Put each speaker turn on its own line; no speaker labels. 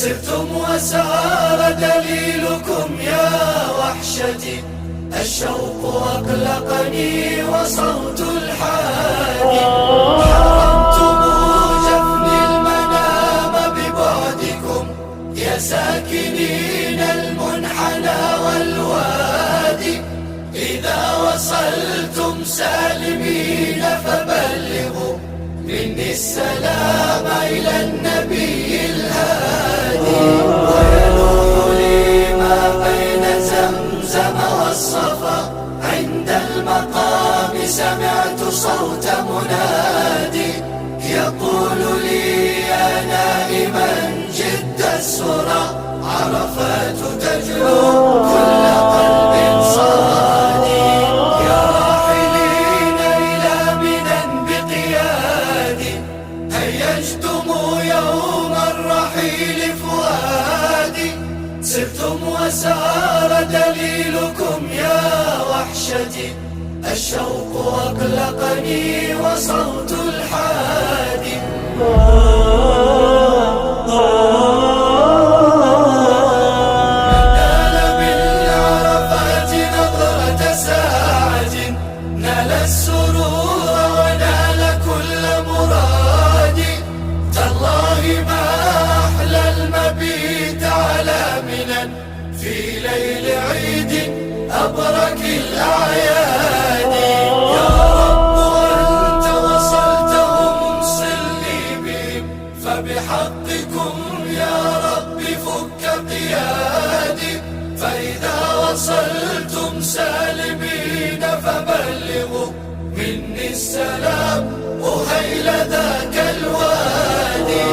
سرتم وسار دليلكم يا وحشتي، الشوق أقلقني وصوت الحادي. حرمتم جفني المنام ببعدكم يا ساكنين المنحنى والوادي. إذا وصلتم سالمين فبلغوا مني السلام إلى النبي الهادي. ويلوح لي ما بين زمزم والصفا، عند المقام سمعت صوت منادي يقول لي يا نائما جد السرى، عرفات تجلو كل قلب صادي. يا راحلين إلى منى بقيادي، هيجتم يوم الرحيل فؤادي. سرتم وسار دليلكم يا وحشتي، الشوق أقلقني وصوت الحادي. نال بالعرفات نظرة ساعة، نال السرور ونال كل مراد. تالله ما أحلى المبيت على منى في ليل عيد أبرك الأعياد. يا رب وأنت وصلتهم صلني بهم، فبحقكم يا رب فك قيادي. فإذا وصلتم سالمين فبلغوا مني السلام أهيل ذاك الوادي.